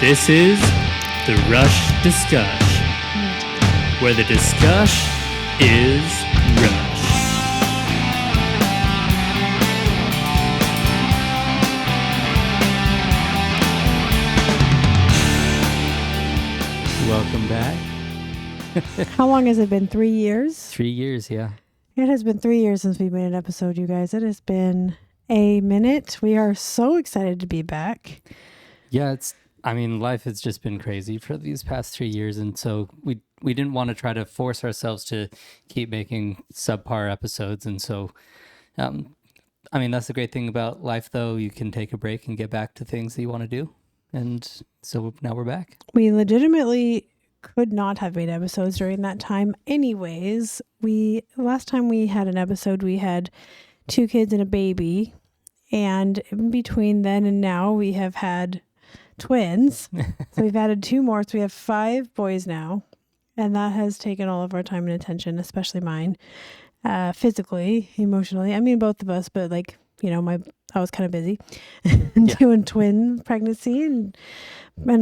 This is the Rush Discush, where the discuss is Rush. Welcome back. How long has it been? 3 years? 3 years, yeah. It has been 3 years since we made an episode, you guys. It has been a minute. We are so excited to be back. Yeah, life has just been crazy for these past 3 years, and so we didn't want to try to force ourselves to keep making subpar episodes, and so that's the great thing about life, though. You can take a break and get back to things that you want to do, and so now we're back. We legitimately could not have made episodes during that time anyways. Last time we had an episode, we had 2 kids and a baby, and in between then and now we have had twins. So we've added 2 more, so we have 5 boys now, and that has taken all of our time and attention, especially mine, physically, emotionally. Both of us, but I was kind of busy doing twin pregnancy and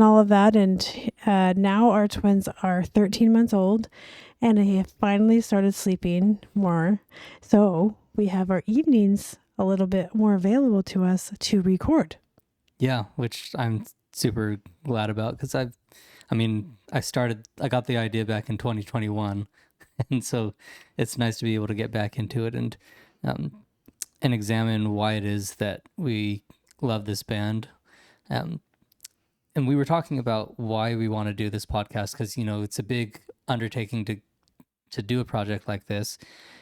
all of that, and now our twins are 13 months old, and they have finally started sleeping more, so we have our evenings a little bit more available to us to record. Yeah, which I'm super glad about, because I got the idea back in 2021, and so it's nice to be able to get back into it and examine why it is that we love this band. And we were talking about why we want to do this podcast, because it's a big undertaking to do a project like this,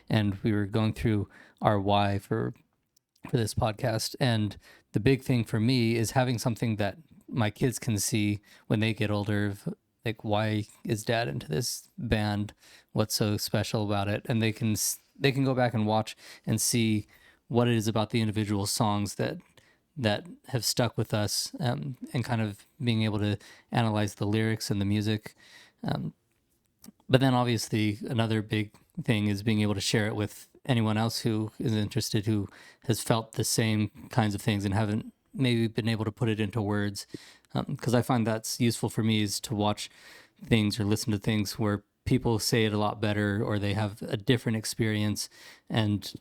and we were going through our why for this podcast. And the big thing for me is having something that my kids can see when they get older, like, why is Dad into this band? What's so special about it? And they can go back and watch and see what it is about the individual songs that have stuck with us, and kind of being able to analyze the lyrics and the music. But then obviously another big thing is being able to share it with anyone else who is interested, who has felt the same kinds of things and haven't maybe been able to put it into words. Because I find that's useful for me, is to watch things or listen to things where people say it a lot better, or they have a different experience, and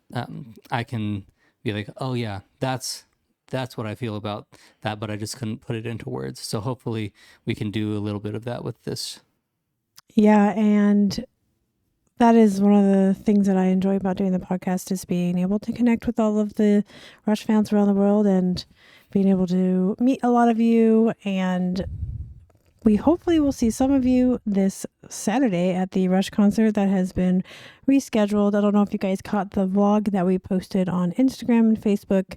I can be like, oh yeah, that's what I feel about that, but I just couldn't put it into words. So hopefully we can do a little bit of that with this. Yeah, and that is one of the things that I enjoy about doing the podcast, is being able to connect with all of the Rush fans around the world and being able to meet a lot of you. And we hopefully will see some of you this Saturday at the Rush concert that has been rescheduled. I don't know if you guys caught the vlog that we posted on Instagram and Facebook.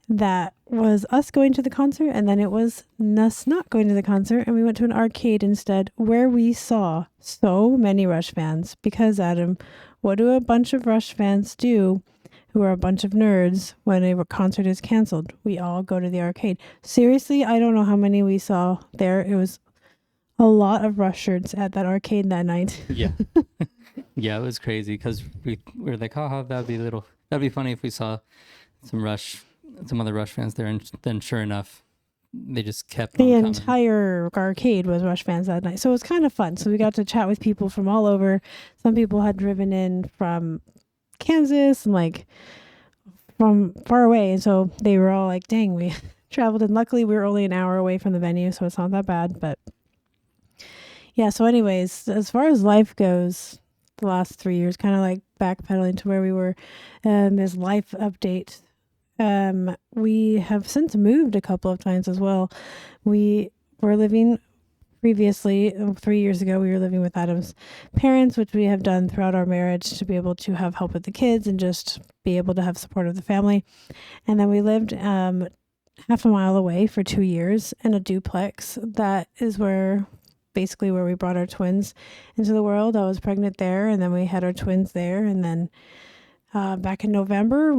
That was us going to the concert, and then it was us not going to the concert, and we went to an arcade instead, where we saw so many Rush fans. Because, Adam, what do a bunch of Rush fans do who are a bunch of nerds when a concert is canceled? We all go to the arcade. Seriously, I don't know how many we saw there. It was a lot of Rush shirts at that arcade that night. Yeah. Yeah, it was crazy, because we were like, that'd be funny if we saw some other Rush fans there, and then sure enough, they just kept the on entire arcade was Rush fans that night. So it was kind of fun. So we got to chat with people from all over. Some people had driven in from Kansas and from far away, and so they were all like, dang, we traveled, and luckily we were only an hour away from the venue, so it's not that bad. But yeah, so anyways, as far as life goes, the last 3 years, kind of like backpedaling to where we were, this life update. We have since moved a couple of times as well. We were living previously, 3 years ago, we were living with Adam's parents, which we have done throughout our marriage to be able to have help with the kids and just be able to have support of the family. And then we lived half a mile away for 2 years in a duplex. That is basically where we brought our twins into the world. I was pregnant there, and then we had our twins there. And then back in November,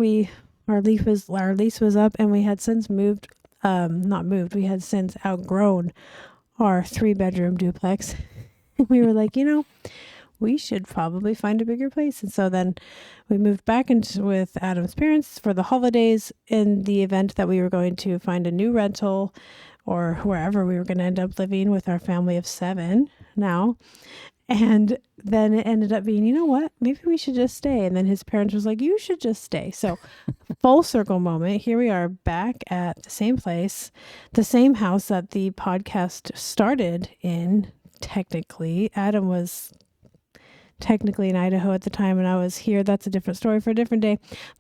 our lease was up, and we had since we had since outgrown our 3-bedroom duplex. We were like, we should probably find a bigger place. And so then we moved back into with Adam's parents for the holidays in the event that we were going to find a new rental or wherever we were going to end up living with our family of 7 now. And then it ended up being, you know what, maybe we should just stay. And then his parents was like, you should just stay. So full circle moment. Here we are back at the same place, the same house that the podcast started in. Technically, Adam was technically in Idaho at the time and I was here. That's a different story for a different day.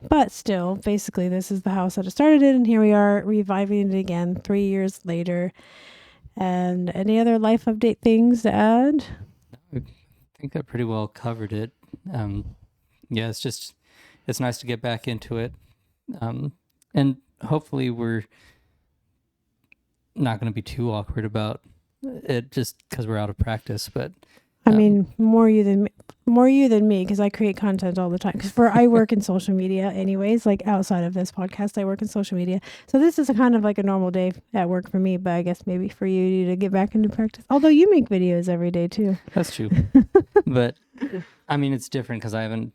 But still, basically, this is the house that it started in. And here we are reviving it again 3 years later. And any other life update things to add? I think I pretty well covered it. Yeah, it's nice to get back into it. And hopefully we're not going to be too awkward about it just because we're out of practice. But I mean, more you than me, because I create content all the time. Because I work in social media, anyways. Like outside of this podcast, I work in social media. So this is a kind of like a normal day at work for me. But I guess maybe for you to get back into practice. Although you make videos every day too. That's true. But I mean, it's different because I haven't.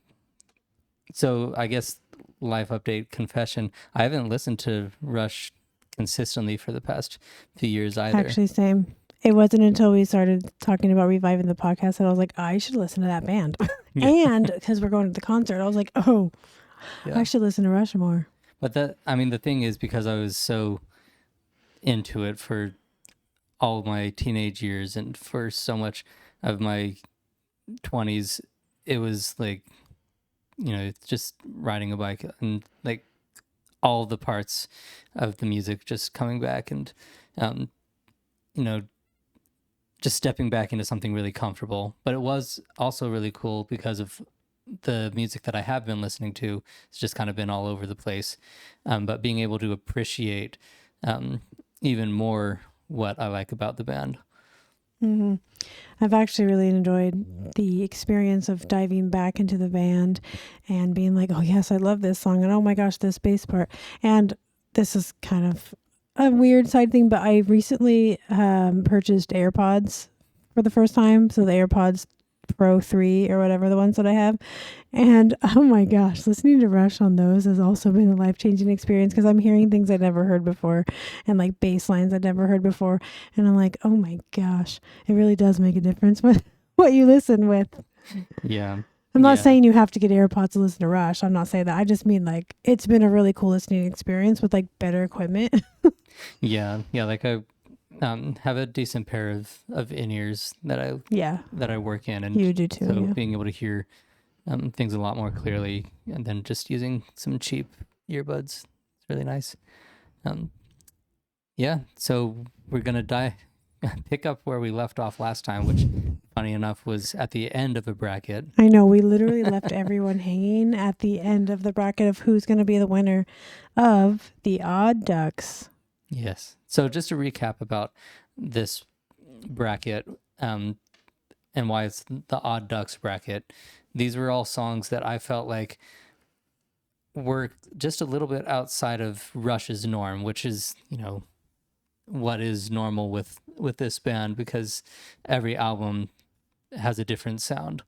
So I guess life update confession. I haven't listened to Rush consistently for the past few years either. Actually, same. It wasn't until we started talking about reviving the podcast that I was like, I should listen to that band. Yeah. And because we're going to the concert, I was like, oh, Yeah. I should listen to Rush more. But the thing is, because I was so into it for all of my teenage years and for so much of my 20s, it was like, just riding a bike and like all the parts of the music just coming back and, just stepping back into something really comfortable. But it was also really cool because of the music that I have been listening to. It's just kind of been all over the place. But being able to appreciate even more what I like about the band. Mm-hmm. I've actually really enjoyed the experience of diving back into the band and being like, oh yes, I love this song. And oh my gosh, this bass part. And this is kind of a weird side thing, but I recently purchased AirPods for the first time. So the AirPods Pro 3 or whatever, the ones that I have. And oh my gosh, listening to Rush on those has also been a life-changing experience because I'm hearing things I'd never heard before and like bass lines I'd never heard before. And I'm like, oh my gosh, it really does make a difference with what you listen with. Yeah. I'm not saying you have to get AirPods to listen to Rush. I'm not saying that. I just mean like it's been a really cool listening experience with like better equipment. Yeah. Like I have a decent pair of in-ears that I work in, and you do too. So Yeah. being able to hear things a lot more clearly, and then just using some cheap earbuds, it's really nice. So we're gonna pick up where we left off last time, which, funny enough, was at the end of a bracket. I know, we literally left everyone hanging at the end of the bracket of who's going to be the winner of the Odd Ducks. Yes. So just to recap about this bracket and why it's the Odd Ducks bracket, these were all songs that I felt like were just a little bit outside of Rush's norm, which is, what is normal with this band, because every album has a different sound.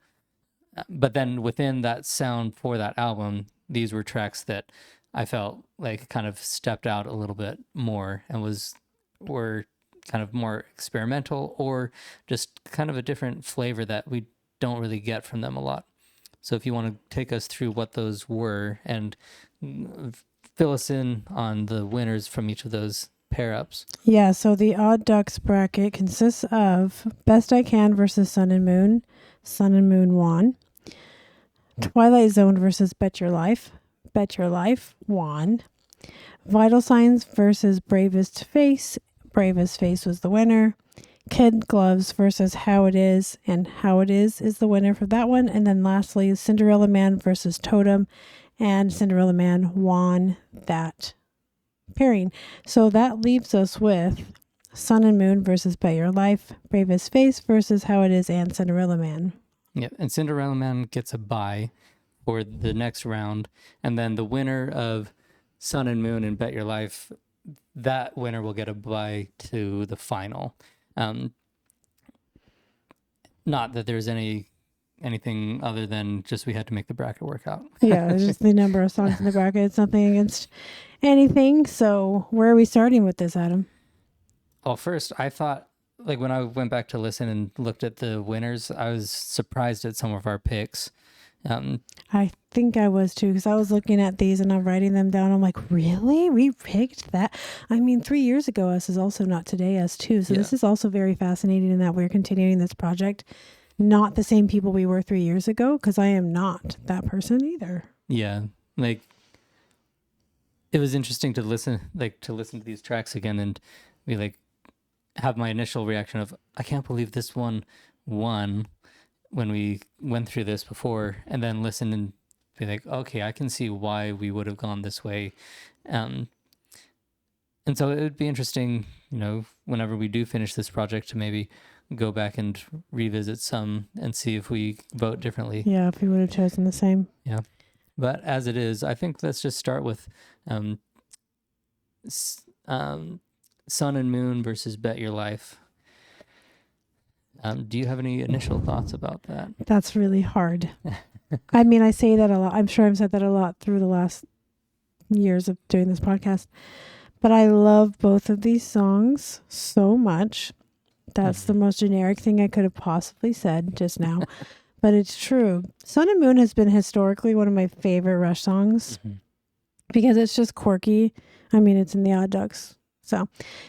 But then within that sound for that album, these were tracks that I felt like kind of stepped out a little bit more and were kind of more experimental, or just kind of a different flavor that we don't really get from them a lot. So if you want to take us through what those were and fill us in on the winners from each of those pair-ups. Yeah, so the Odd Ducks bracket consists of Best I Can versus Sun and Moon. Sun and Moon won. Twilight Zone versus Bet Your Life. Bet Your Life won. Vital Signs versus Bravest Face. Bravest Face was the winner. Kid Gloves versus How It Is, and How It Is the winner for that one. And then lastly, Cinderella Man versus Totem, and Cinderella Man won that pairing. So that leaves us with Sun and Moon versus Bet Your Life, Bravest Face versus How It Is, and Cinderella Man. Yeah, and Cinderella Man gets a bye for the next round, and then the winner of Sun and Moon and Bet Your Life, that winner will get a bye to the final. Not that there's any anything other than just we had to make the bracket work out. Yeah, it's just the number of songs in the bracket. It's nothing against anything. So where are we starting with this, Adam? Well, first, I thought, like, when I went back to listen and looked at the winners, I was surprised at some of our picks. I think I was too, because I was looking at these and I'm writing them down. I'm like, really? We picked that? I mean, 3 years ago, us is also not today, us too. So this is also very fascinating in that we're continuing this project. Not the same people we were 3 years ago, because I am not that person either. Yeah, like, it was interesting to listen to these tracks again and be like, have my initial reaction of, I can't believe this one won when we went through this before, and then listen and be like, okay, I can see why we would have gone this way. And so it would be interesting, whenever we do finish this project, to maybe go back and revisit some and see if we vote differently. Yeah, if we would have chosen the same. Yeah. But as it is, I think let's just start with Sun and Moon versus Bet Your Life. Do you have any initial thoughts about that? That's really hard. I mean, I say that a lot. I'm sure I've said that a lot through the last years of doing this podcast. But I love both of these songs so much. That's the most generic thing I could have possibly said just now. But it's true. Sun and Moon has been historically one of my favorite Rush songs because it's just quirky. I mean, it's in the Odd Ducks. So,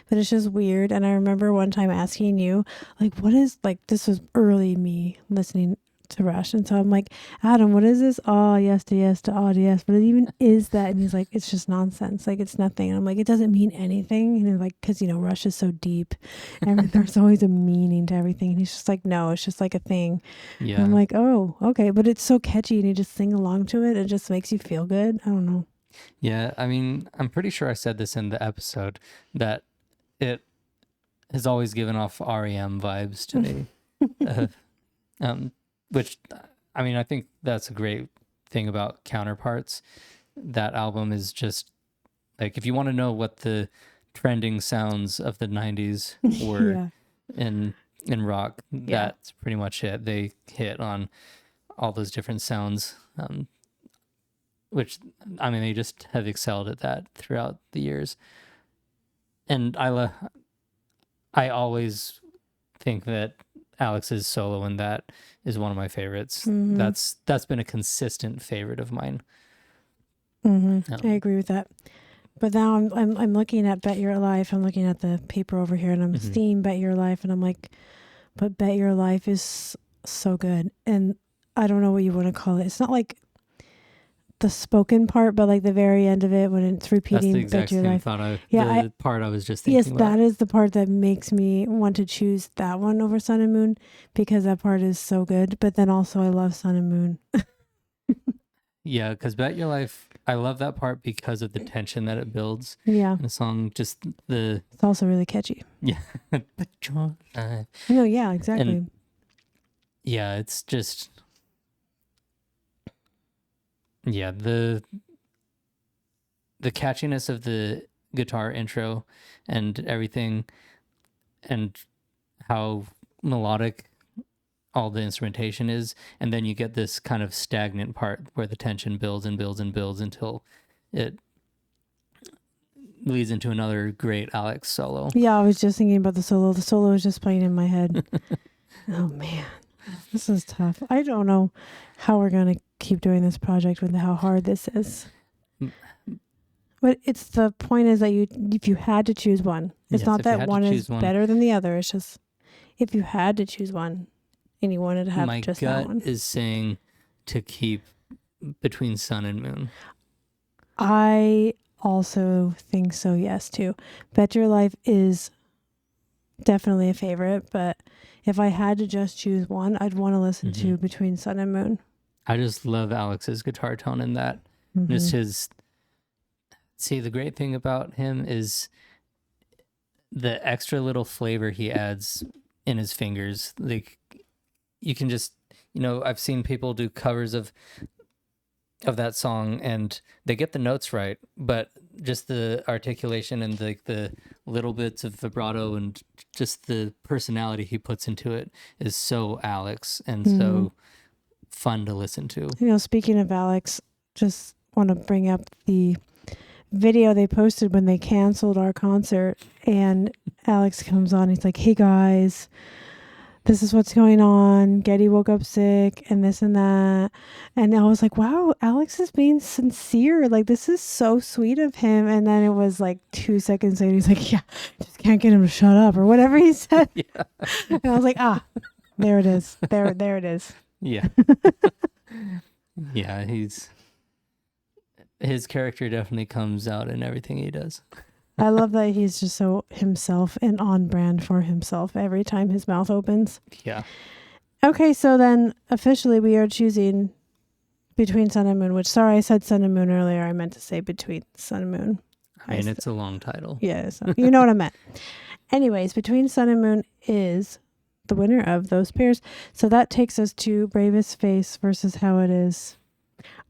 but it's just weird. And I remember one time asking you, like, what is, like, this was early me listening to Rush. And so I'm like, Adam, what is this? Oh, yes to yes to odd yes. But it even is that. And he's like, it's just nonsense. Like, it's nothing. And I'm like, it doesn't mean anything. And he's like, because, Rush is so deep and there's always a meaning to everything. And he's just like, no, it's just like a thing. Yeah. And I'm like, oh, okay. But it's so catchy and you just sing along to it. It just makes you feel good. I don't know. Yeah, I mean, I'm pretty sure I said this in the episode that it has always given off REM vibes to me. Which, I mean, I think that's a great thing about Counterparts. That album is just, like, if you want to know what the trending sounds of the 90s were in rock, that's pretty much it. They hit on all those different sounds. Which, I mean, they just have excelled at that throughout the years. And I always think that Alex's solo in that is one of my favorites. That's been a consistent favorite of mine. I agree with that. But now I'm looking at Bet Your Life. I'm looking at the paper over here, and I'm seeing Bet Your Life, and I'm like, but Bet Your Life is so good. And I don't know what you want to call it. It's not like the spoken part, but like the very end of it when it's repeating. That's the exact same thought. The part I was just thinking. Yes, about. That is the part that makes me want to choose that one over Sun and Moon because that part is so good. But then also I love Sun and Moon. Yeah, because Bet Your Life, I love that part because of the tension that it builds. Yeah, in the song, it's also really catchy. Yeah, Bet Your Life. No, yeah, exactly. And yeah, it's just. Yeah, the catchiness of the guitar intro and everything, and how melodic all the instrumentation is, and then you get this kind of stagnant part where the tension builds and builds and builds until it leads into another great Alex solo. Yeah, I was just thinking about the solo. The solo was just playing in my head. Oh man, this is tough. I don't know how we're gonna keep doing this project with how hard this is. But it's the point is that if you had to choose one, it's not that one is better than the other. It's just if you had to choose one and you wanted to have just that one. My gut is saying to keep between Sun and Moon. I also think so, yes, too. Bet Your Life is definitely a favorite, but if I had to just choose one, I'd want to listen to Between Sun and Moon. I just love Alex's guitar tone in that. Just his. See, the great thing about him is the extra little flavor he adds in his fingers. Like, you can just, I've seen people do covers of that song and they get the notes right, but just the articulation and the little bits of vibrato and just the personality he puts into it is so Alex and so fun to listen to. You know, speaking of Alex, just want to bring up the video they posted when they canceled our concert, and Alex comes on. He's like, "Hey guys, this is what's going on. Getty woke up sick and this and that." And I was like, wow, Alex is being sincere. Like, this is so sweet of him. And then it was like 2 seconds later, he's like, yeah, just can't get him to shut up or whatever he said. Yeah. And I was like, there it is. There it is. Yeah. Yeah, his character definitely comes out in everything he does. I love that he's just so himself and on brand for himself every time his mouth opens. Yeah. Okay, so then officially we are choosing Between Sun and Moon, which, sorry, I said Sun and Moon earlier. I meant to say Between Sun and Moon. I mean, it's a long title. Yeah, so you know what I meant. Anyways, Between Sun and Moon is the winner of those pairs. So that takes us to Bravest Face versus How It Is.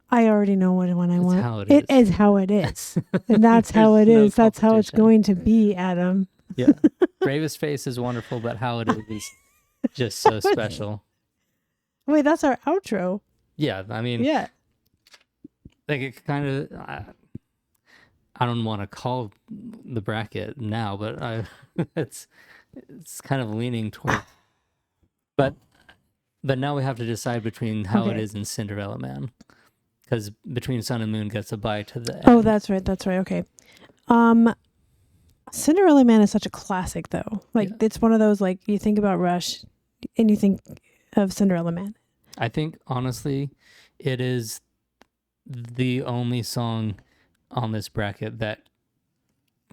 I already know what one I want. How it is how it is. And that's how it is. That's how it's going to be, Adam. Yeah. Bravest Face is wonderful, but How It Is just so special. Wait, that's our outro. Yeah, I mean, yeah. Like, it kind of, I don't want to call the bracket now, but it's kind of leaning toward, but now we have to decide between How It Is and Cinderella Man. Because Between Sun and Moon gets a bye to the end. Oh, that's right. Okay. Cinderella Man is such a classic, though. Like, it's one of those, like, you think about Rush and you think of Cinderella Man. I think, honestly, it is the only song on this bracket that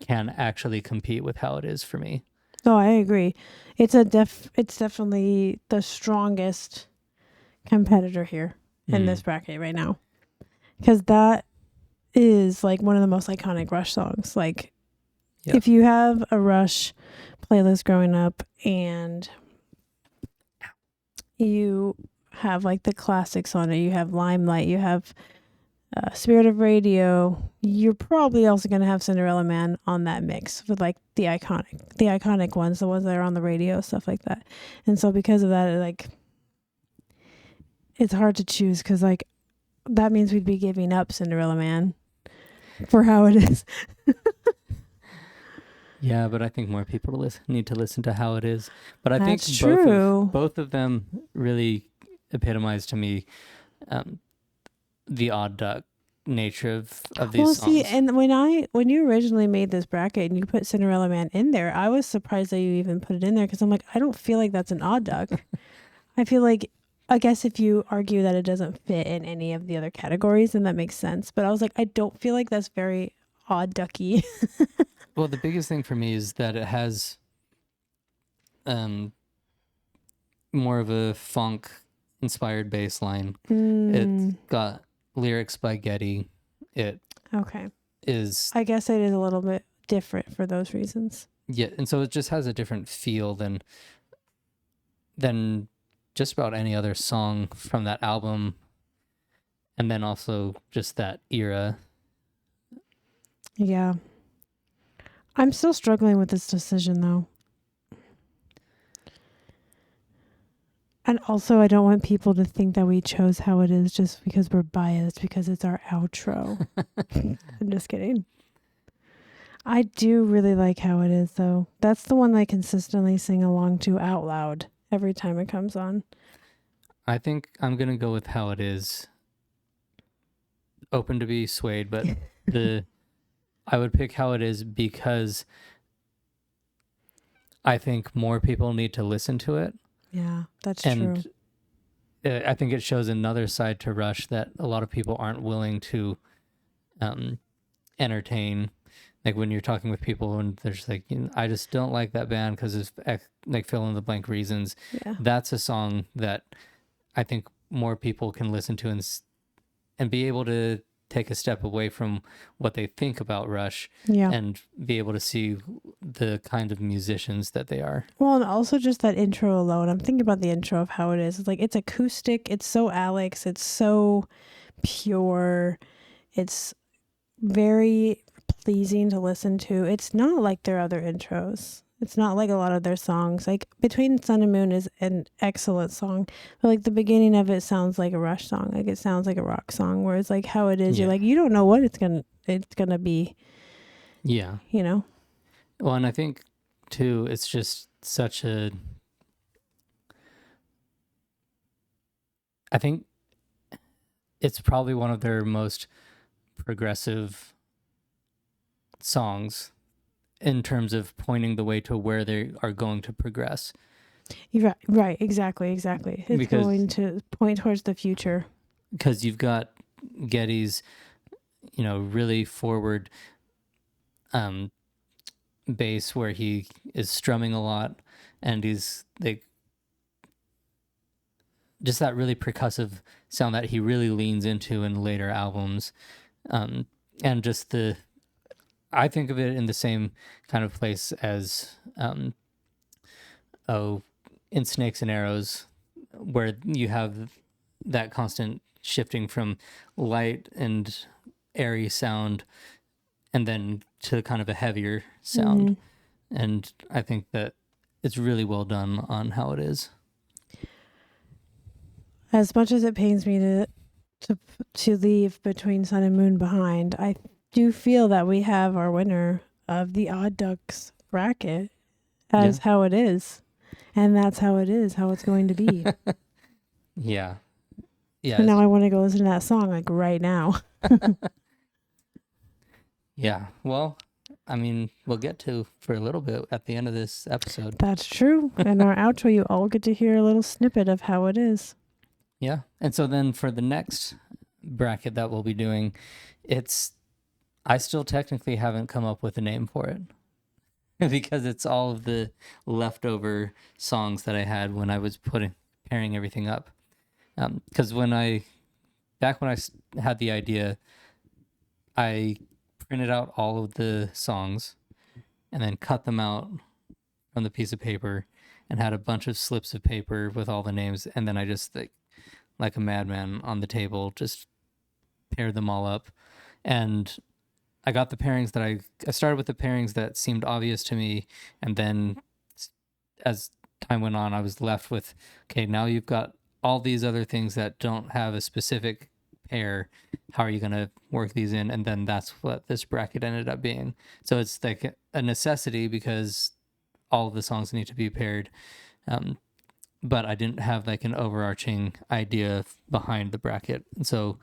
can actually compete with How It Is for me. Oh, I agree. It's definitely the strongest competitor here in this bracket right now. Because that is like one of the most iconic Rush songs. Like, if you have a Rush playlist growing up and you have like the classics on it, you have Limelight, you have Spirit of Radio, you're probably also going to have Cinderella Man on that mix with like the iconic ones, the ones that are on the radio, stuff like that. And so because of that, it's hard to choose because like that means we'd be giving up Cinderella Man for How It Is. Yeah, but I think more people need to listen to How It Is. But I That's think true. both of them really epitomize to me the odd duck nature of these songs. See, and when you originally made this bracket and you put Cinderella Man in there, I was surprised that you even put it in there because I'm like, I don't feel like that's an odd duck. I feel like, I guess if you argue that it doesn't fit in any of the other categories, then that makes sense. But I was like, I don't feel like that's very odd ducky. Well, the biggest thing for me is that it has more of a funk inspired bass line. It's got lyrics by Getty. It is, I guess it is a little bit different for those reasons. Yeah, and so it just has a different feel than just about any other song from that album, and then also just that era. Yeah. I'm still struggling with this decision, though. And also, I don't want people to think that we chose How It Is just because we're biased, because it's our outro. I'm just kidding. I do really like How It Is, though. That's the one I consistently sing along to out loud every time it comes on. I think I'm going to go with How It Is. Open to be swayed, but I would pick How It Is because I think more people need to listen to it. Yeah, that's true. And I think it shows another side to Rush that a lot of people aren't willing to entertain. Like when you're talking with people and they're just like, I just don't like that band because it's like fill in the blank reasons. Yeah. That's a song that I think more people can listen to and be able to take a step away from what they think about Rush and be able to see the kind of musicians that they are. Well, and also just that intro alone. I'm thinking about the intro of How It Is. It's like, it's acoustic. It's so Alex. It's so pure. It's very pleasing to listen to. It's not like their other intros. It's not like a lot of their songs. Like Between Sun and Moon is an excellent song, but like the beginning of it sounds like a Rush song. Like it sounds like a rock song. Whereas like How It Is, Yeah. you're like, you don't know what it's gonna be. Yeah. You know. Well, and I think too, it's just such a. I think it's probably one of their most progressive songs in terms of pointing the way to where they are going to progress. Right, exactly. It's going to point towards the future. Because you've got Getty's, really forward bass where he is strumming a lot, and he's like just that really percussive sound that he really leans into in later albums. And just I think of it in the same kind of place as in Snakes and Arrows, where you have that constant shifting from light and airy sound and then to kind of a heavier sound. Mm-hmm. And I think that it's really well done on How It Is. As much as it pains me to leave Between Sun and Moon behind, I do feel that we have our winner of the Odd Ducks bracket as How It Is. And that's how it is, how it's going to be. Yeah. And now I want to go listen to that song like right now. Yeah. Well, I mean, we'll get to for a little bit at the end of this episode. That's true. In our outro, you all get to hear a little snippet of How It Is. Yeah. And so then for the next bracket that we'll be doing, I still technically haven't come up with a name for it because it's all of the leftover songs that I had when I was pairing everything up. Because back when I had the idea, I printed out all of the songs and then cut them out from the piece of paper and had a bunch of slips of paper with all the names. And then I just like a madman on the table, just paired them all up. And I got the pairings that I started with the pairings that seemed obvious to me. And then as time went on, I was left with, okay, now you've got all these other things that don't have a specific pair. How are you going to work these in? And then that's what this bracket ended up being. So it's like a necessity because all of the songs need to be paired. But I didn't have like an overarching idea behind the bracket. And so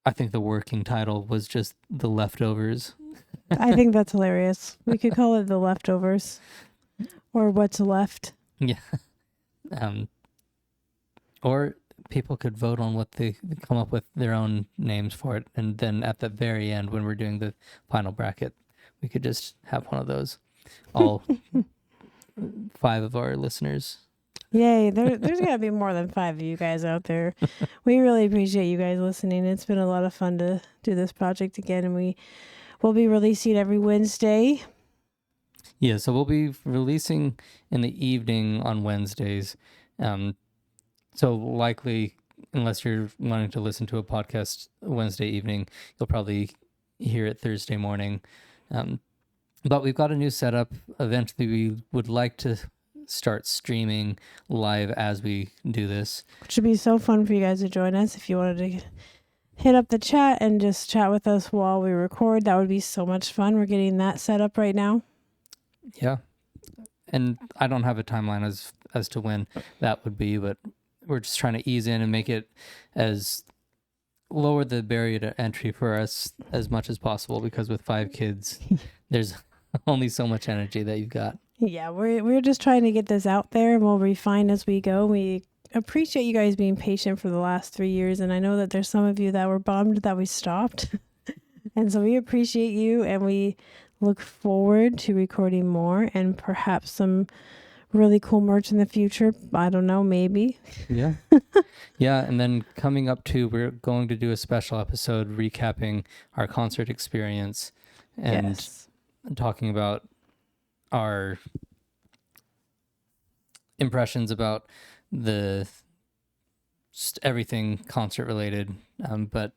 I think the working title was just The Leftovers. I think that's hilarious. We could call it The Leftovers or What's Left. Yeah. Or people could vote on what they come up with their own names for it. And then at the very end, when we're doing the final bracket, we could just have one of those. All 5 of our listeners. Yay. There's got to be more than 5 of you guys out there. We really appreciate you guys listening. It's been a lot of fun to do this project again. And we will be releasing every Wednesday. Yeah, so we'll be releasing in the evening on Wednesdays. So likely, unless you're wanting to listen to a podcast Wednesday evening, you'll probably hear it Thursday morning. But we've got a new setup. Eventually, we would like to start streaming live as we do this. Which would be so fun for you guys to join us. If you wanted to hit up the chat and just chat with us while we record, that would be so much fun. We're getting that set up right now. Yeah. And I don't have a timeline as to when that would be, but we're just trying to ease in and make it lower the barrier to entry for us as much as possible, because with 5 kids, there's only so much energy that you've got. Yeah, we're just trying to get this out there, and we'll refine as we go. We appreciate you guys being patient for the last 3 years, and I know that there's some of you that were bummed that we stopped. And so we appreciate you, and we look forward to recording more and perhaps some really cool merch in the future. I don't know, maybe. Yeah. Yeah, and then coming up too, we're going to do a special episode recapping our concert experience and talking about our impressions about everything concert related. But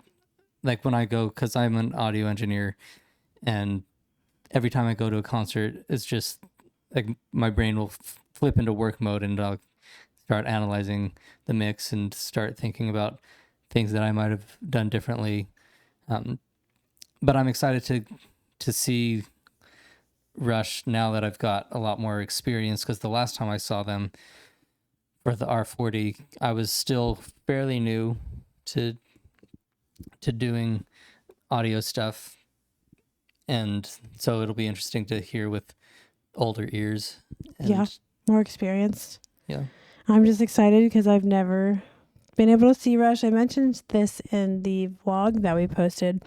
like when I go, because I'm an audio engineer, And every time I go to a concert, it's just like my brain will flip into work mode, and I'll start analyzing the mix and start thinking about things that I might have done differently. But I'm excited to see Rush now that I've got a lot more experience, because the last time I saw them for the R40, I was still fairly new to doing audio stuff, and so it'll be interesting to hear with older ears. And Yeah, more experienced. yeah. I'm just excited because I've never been able to see Rush. I mentioned this in the vlog that we posted,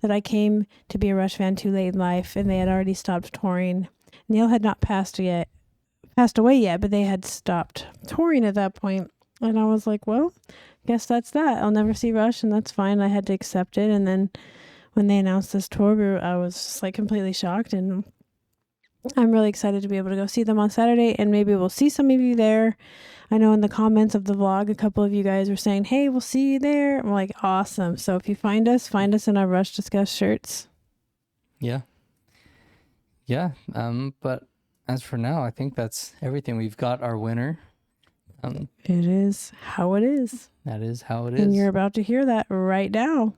that I came to be a Rush fan too late in life, and they had already stopped touring. Neil had not passed away yet, but they had stopped touring at that point. And I was like, well, guess that's that. I'll never see Rush, and that's fine. I had to accept it. And then when they announced this tour, I was just like completely shocked, and I'm really excited to be able to go see them on Saturday, and maybe we'll see some of you there. I know in the comments of the vlog, a couple of you guys were saying, hey, we'll see you there. I'm like, awesome. So if you find us in our Rush Discuss shirts. Yeah. But as for now, I think that's everything. We've got our winner. It is how it is. That is how it is. And you're about to hear that right now.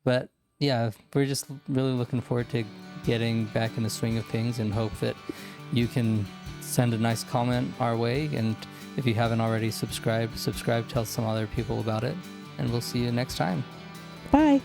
But yeah, we're just really looking forward to getting back in the swing of things, and hope that you can send a nice comment our way. And if you haven't already subscribed, tell some other people about it, and we'll see you next time. Bye.